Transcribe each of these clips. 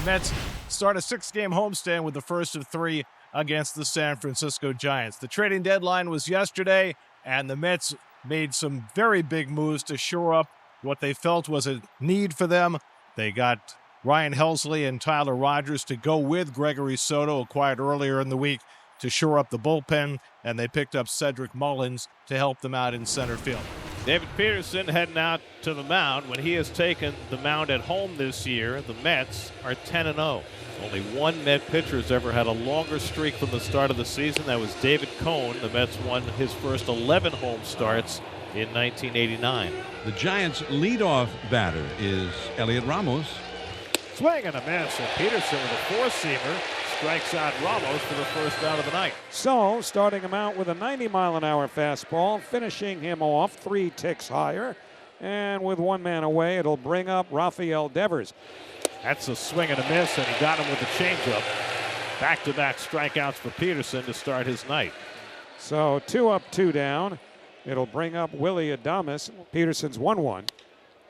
The Mets start a 6-game homestand with the first of 3 against the San Francisco Giants. The trading deadline was yesterday, and the Mets made some very big moves to shore up what they felt was a need for them. They got Ryan Helsley and Tyler Rogers to go with Gregory Soto, acquired earlier in the week, to shore up the bullpen, and they picked up Cedric Mullins to help them out in center field. David Peterson heading out to the mound. When he has taken the mound at home this year, the Mets are 10-0. Only one Met pitcher has ever had a longer streak from the start of the season. That was David Cone. The Mets won his first 11 home starts in 1989. The Giants' leadoff batter is Elliot Ramos. Swing and a miss, and Peterson with a four-seamer strikes out Ramos for the first out of the night. So, starting him out with a 90-mile-an-hour fastball, finishing him off 3 ticks higher. And with one man away, it'll bring up Rafael Devers. That's a swing and a miss, and he got him with the changeup. Back-to-back strikeouts for Peterson to start his night. So, 2 up, 2 down. It'll bring up Willie Adames. Peterson's 1-1.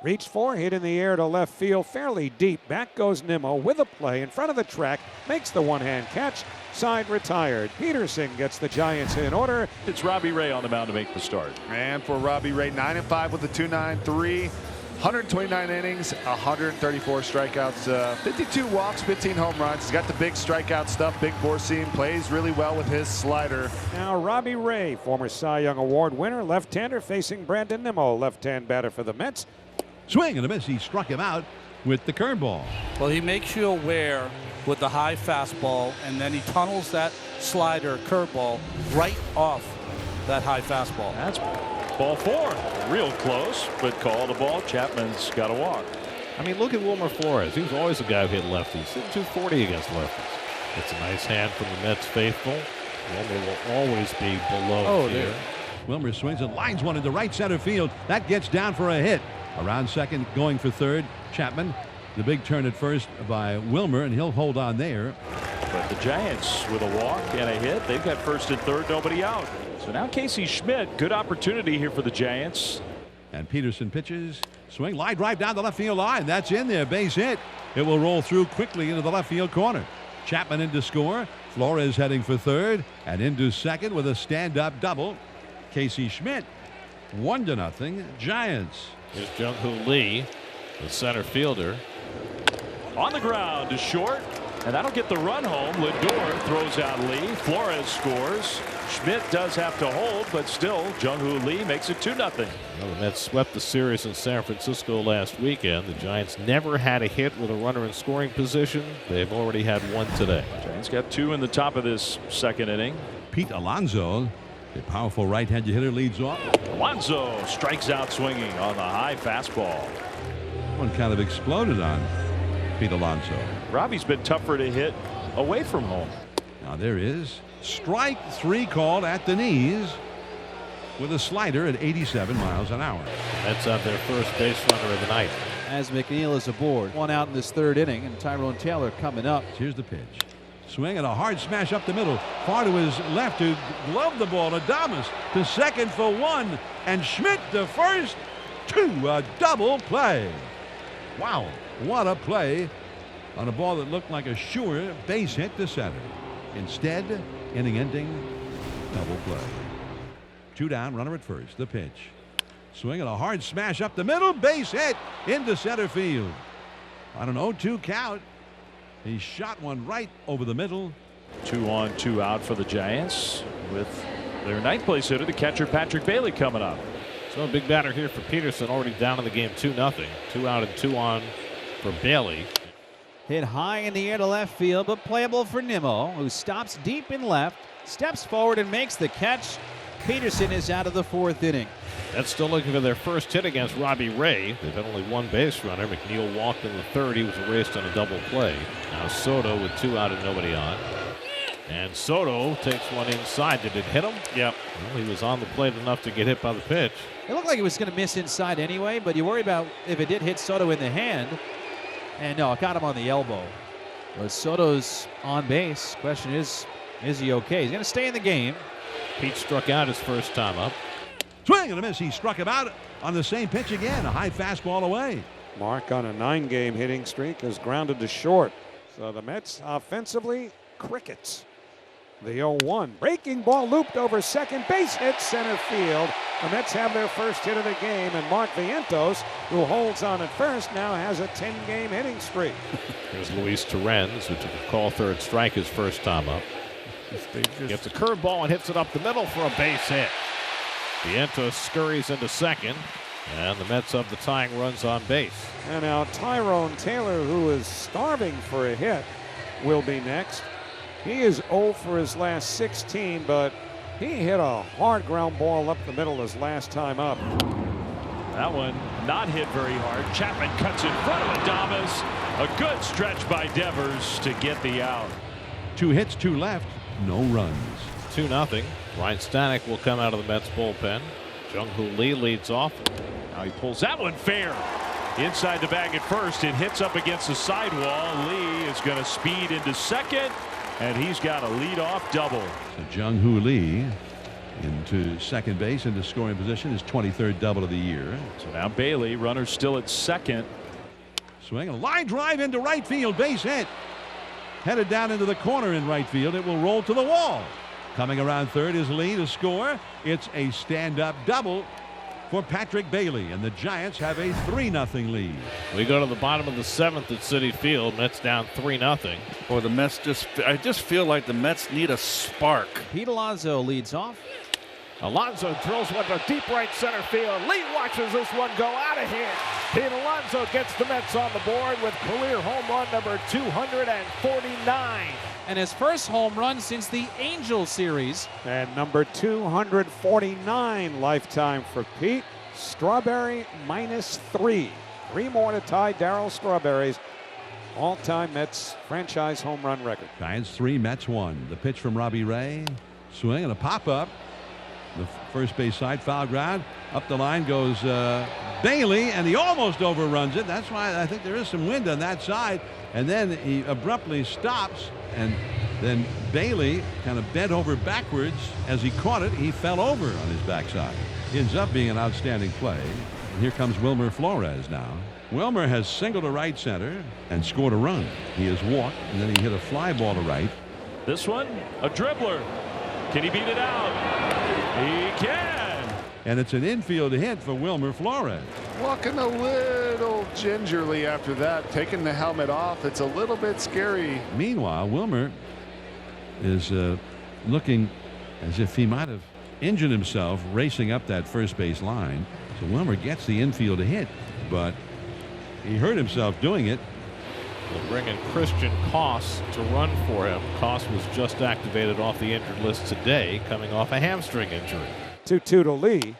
Reached for, hit in the air to left field, fairly deep. Back goes Nimmo with a play in front of the track, makes the one-hand catch, side retired. Peterson gets the Giants in order. It's Robbie Ray on the mound to make the start. And for Robbie Ray, 9-5 with a 2.93, 129 innings, 134 strikeouts, 52 walks, 15 home runs. He's got the big strikeout stuff, big four seam, plays really well with his slider. Now Robbie Ray, former Cy Young Award winner, left-hander facing Brandon Nimmo, left-hand batter for the Mets. Swing and a miss. He struck him out with the curveball. Well, he makes you aware with the high fastball, and then he tunnels that slider curveball right off that high fastball. That's ball 4. Real close, but called a ball. Chapman's got a walk. I mean, look at Wilmer Flores. He was always a guy who hit lefties. Hit 240 against lefties. It's a nice hand from the Mets faithful. Wilmer will always be below here. Wilmer swings and lines one into right center field. That gets down for a hit. Around second, going for third, Chapman. The big turn at first by Wilmer, and he'll hold on there. But the Giants with a walk and a hit. They've got first and third, nobody out. So now Casey Schmidt, good opportunity here for the Giants. And Peterson pitches. Swing, line drive down the left field line. That's in there, base hit. It will roll through quickly into the left field corner. Chapman in to score. Flores heading for third and into second with a stand-up double. Casey Schmidt, 1-0 Giants. Here's Jung-Hoo Lee, the center fielder. On the ground to short, and that'll get the run home. Lindor throws out Lee. Flores scores. Schmidt does have to hold, but still, Jung-Hoo Lee makes it 2-0. Well, the Mets swept the series in San Francisco last weekend. The Giants never had a hit with a runner in scoring position. They've already had one today. Giants got 2 in the top of this second inning. Pete Alonso, the powerful right-handed hitter, leads off. Alonso strikes out swinging on the high fastball. One kind of exploded on Pete Alonso. Robbie's been tougher to hit away from home. Now there is strike 3 called at the knees with a slider at 87 miles an hour. That's on their first base runner of the night. As McNeil is aboard. 1 out in this 3rd inning, and Tyrone Taylor coming up. Here's the pitch. Swing and a hard smash up the middle. Far to his left to glove the ball. Adames to second for 1. And Schmidt to first. 2. A double play. Wow. What a play on a ball that looked like a sure base hit to center. Instead, inning-ending double play. 2 down, runner at first. The pitch. Swing and a hard smash up the middle. Base hit into center field. On an 0-2 count. He shot one right over the middle. 2 on, 2 out for the Giants with their ninth place hitter, the catcher Patrick Bailey, coming up. So a big batter here for Peterson, already down in the game 2-0. 2 out and 2 on for Bailey. Hit high in the air to left field, but playable for Nimmo, who stops deep in left, steps forward and makes the catch. Peterson is out of the 4th inning. That's still looking for their first hit against Robbie Ray. They've had only 1 base runner. McNeil walked in the 3rd. He was erased on a double play. Now Soto with 2 out and nobody on. And Soto takes one inside. Did it hit him? Yep. Well, he was on the plate enough to get hit by the pitch. It looked like it was going to miss inside anyway, but you worry about if it did hit Soto in the hand. And no, it got him on the elbow. But Soto's on base. Question is he okay? He's going to stay in the game. Pete struck out his first time up. Swing and a miss. He struck him out on the same pitch again. A high fastball away. Mark on a 9-game hitting streak is grounded to short. So the Mets offensively, crickets. The 0-1. Breaking ball looped over second base, hit center field. The Mets have their first hit of the game, and Mark Vientos, who holds on at first, now has a 10-game hitting streak. Here's Luis Torrens, who took a call third strike his first time up. Gets a curveball and hits it up the middle for a base hit. Vientos scurries into second, and the Mets have the tying runs on base. And now Tyrone Taylor, who is starving for a hit, will be next. He is 0 for his last 16, but he hit a hard ground ball up the middle his last time up. That one not hit very hard. Chapman cuts in front of Adames. A good stretch by Devers to get the out. 2 hits, 2 left, no runs. 2-0. Ryan Stanek will come out of the Mets bullpen. Jung-Hoo Lee leads off. Now he pulls that one fair. Inside the bag at first. It hits up against the sidewall. Lee is going to speed into second, and he's got a leadoff double. So Jung-Hoo Lee into second base into scoring position, his 23rd double of the year. So now Bailey, runner still at second. Swing, a line drive into right field, base hit. Headed down into the corner in right field. It will roll to the wall. Coming around third is Lee to score. It's a stand-up double for Patrick Bailey, and the Giants have a 3-0 lead. We go to the bottom of the 7th at Citi Field. Mets down 3-0. Boy, the Mets I just feel like the Mets need a spark. Pete Alonso leads off. Alonso drills one to deep right center field. Lee watches this one go out of here. Pete Alonso gets the Mets on the board with career home run number 249. And his first home run since the Angels series. And number 249 lifetime for Pete. Strawberry -3. 3 more to tie Darryl Strawberry's all-time Mets franchise home run record. Giants 3, Mets 1. The pitch from Robbie Ray. Swing and a pop-up. The first base side, foul ground. Up the line goes Bailey, and he almost overruns it. That's why I think there is some wind on that side. And then he abruptly stops, and then Bailey kind of bent over backwards. As he caught it, he fell over on his backside. It ends up being an outstanding play. And here comes Wilmer Flores now. Wilmer has singled to right center and scored a run. He has walked, and then he hit a fly ball to right. This one, a dribbler. Can he beat it out? He can. And it's an infield hit for Wilmer Flores. Walking a little gingerly after that, taking the helmet off. It's a little bit scary. Meanwhile, Wilmer is looking as if he might have injured himself racing up that first base line. So Wilmer gets the infield hit, but he hurt himself doing it. They'll bring in Christian Koss to run for him. Koss was just activated off the injured list today, coming off a hamstring injury. 2-2 to Lee.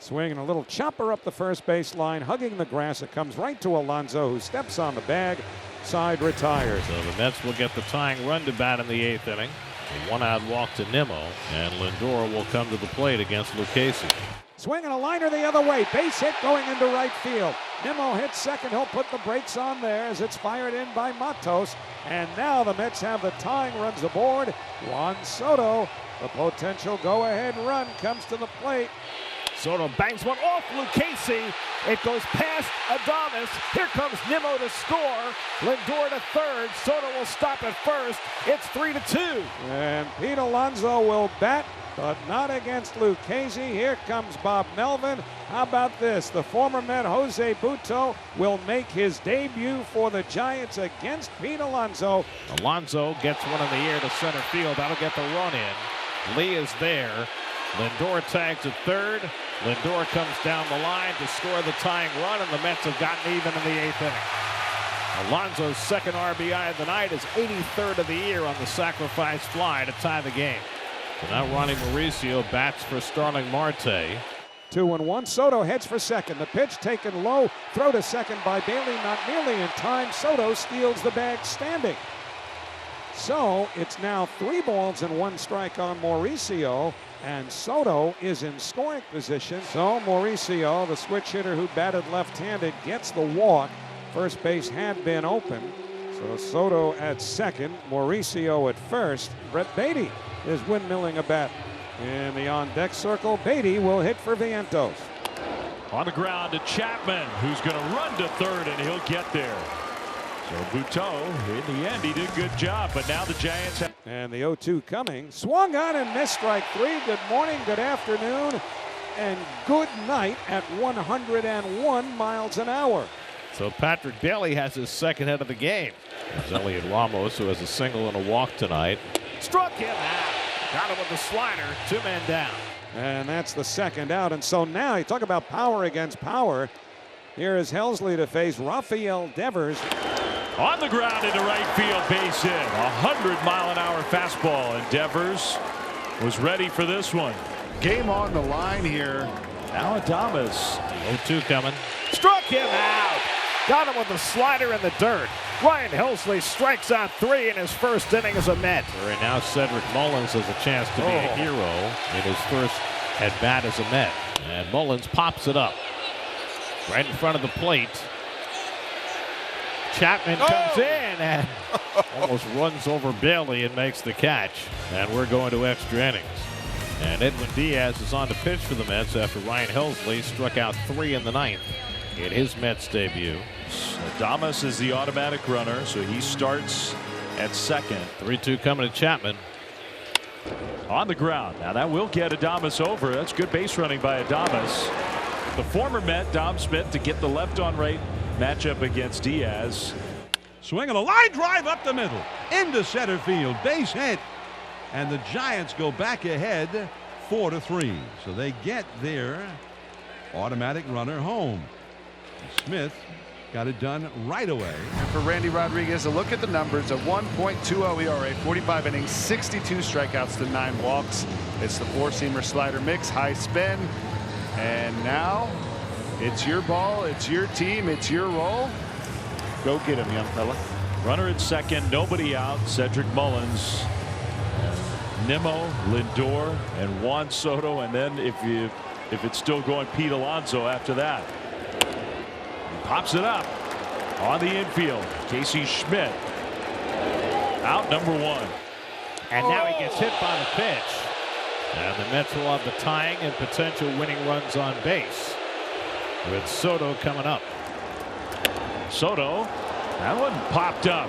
Swinging a little chopper up the first base line, hugging the grass. It comes right to Alonso, who steps on the bag. Side retires. So the Mets will get the tying run to bat in the 8th inning. A 1-out walk to Nimmo, and Lindor will come to the plate against Lucchesi. Swinging a liner the other way. Base hit going into right field. Nimmo hits second. He'll put the brakes on there as it's fired in by Matos. And now the Mets have the tying runs aboard. Juan Soto, the potential go-ahead run, comes to the plate. Soto bangs one off Lucchesi. It goes past Adames. Here comes Nimmo to score. Lindor to third. Soto will stop at first. It's 3-2. And Pete Alonso will bat, but not against Lucchesi. Here comes Bob Melvin. How about this? The former Met Jose Butto will make his debut for the Giants against Pete Alonso. Alonso gets one in the air to center field. That'll get the run in. Lee is there. Lindor tags at third. Lindor comes down the line to score the tying run, and the Mets have gotten even in the 8th inning. Alonso's second RBI of the night, is 83rd of the year on the sacrifice fly to tie the game. So now Ronnie Mauricio bats for Starling Marte. 2-1. Soto heads for second. The pitch taken low. Throw to second by Bailey, not nearly in time. Soto steals the bag standing. So it's now 3 balls and 1 strike on Mauricio, and Soto is in scoring position. So Mauricio, the switch hitter who batted left-handed, gets the walk. First base had been open. So Soto at second, Mauricio at first. Brett Beatty is windmilling a bat. In the on-deck circle, Beatty will hit for Vientos. On the ground to Chapman, who's going to run to third, and he'll get there. So Buteau, in the end, he did a good job, but now the Giants have. And the 0-2 coming. Swung on and missed strike three. Good morning, good afternoon, and good night at 101 miles an hour. So Patrick Bailey has his second hit of the game. It's Elliot Ramos, who has a single and a walk tonight. Struck him out. Got him with the slider. 2 men down. And that's the second out. And so now you talk about power against power. Here is Helsley to face Rafael Devers. On the ground into right field, base hit. 100-mile-an-hour fastball, and Devers was ready for this one. Game on the line here. Now Adames. 0-2 coming. Struck him out. Got him with the slider in the dirt. Ryan Helsley strikes out 3 in his first inning as a Met. Right now, Cedric Mullins has a chance to be a hero in his first at bat as a Met. And Mullins pops it up right in front of the plate. Chapman comes in and almost runs over Bailey and makes the catch. And we're going to extra innings. And Edwin Diaz is on to pitch for the Mets after Ryan Helsley struck out 3 in the 9th in his Mets debut. Adames is the automatic runner, so he starts at second. 3-2 coming to Chapman. On the ground. Now that will get Adames over. That's good base running by Adames. The former Met, Dom Smith, to get the left on right matchup against Diaz. Swinging a line drive up the middle into center field, base hit, and the Giants go back ahead 4-3. So they get their automatic runner home. Smith got it done right away. And for Randy Rodriguez, a look at the numbers: a 1.20 ERA, 45 innings, 62 strikeouts to 9 walks. It's the four-seamer slider mix, high spin. And now it's your ball, it's your team, it's your role. Go get him, young fella. Runner at second, nobody out. Cedric Mullins, Nimmo, Lindor, and Juan Soto, and then if it's still going, Pete Alonso after that. He pops it up on the infield. Casey Schmidt out, number 1. And now he gets hit by the pitch. And the Mets will have the tying and potential winning runs on base with Soto coming up. Soto, that one popped up.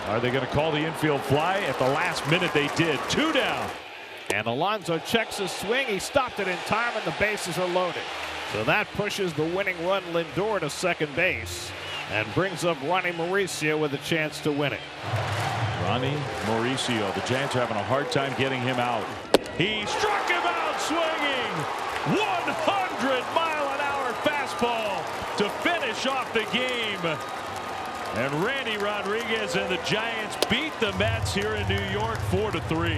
Are they going to call the infield fly? At the last minute they did. 2 down. And Alonso checks his swing. He stopped it in time and the bases are loaded. So that pushes the winning run Lindor to second base and brings up Ronnie Mauricio with a chance to win it. Ronnie Mauricio, the Giants are having a hard time getting him out. He struck him out swinging. 100-mile-an-hour fastball to finish off the game. And Randy Rodriguez and the Giants beat the Mets here in New York 4-3.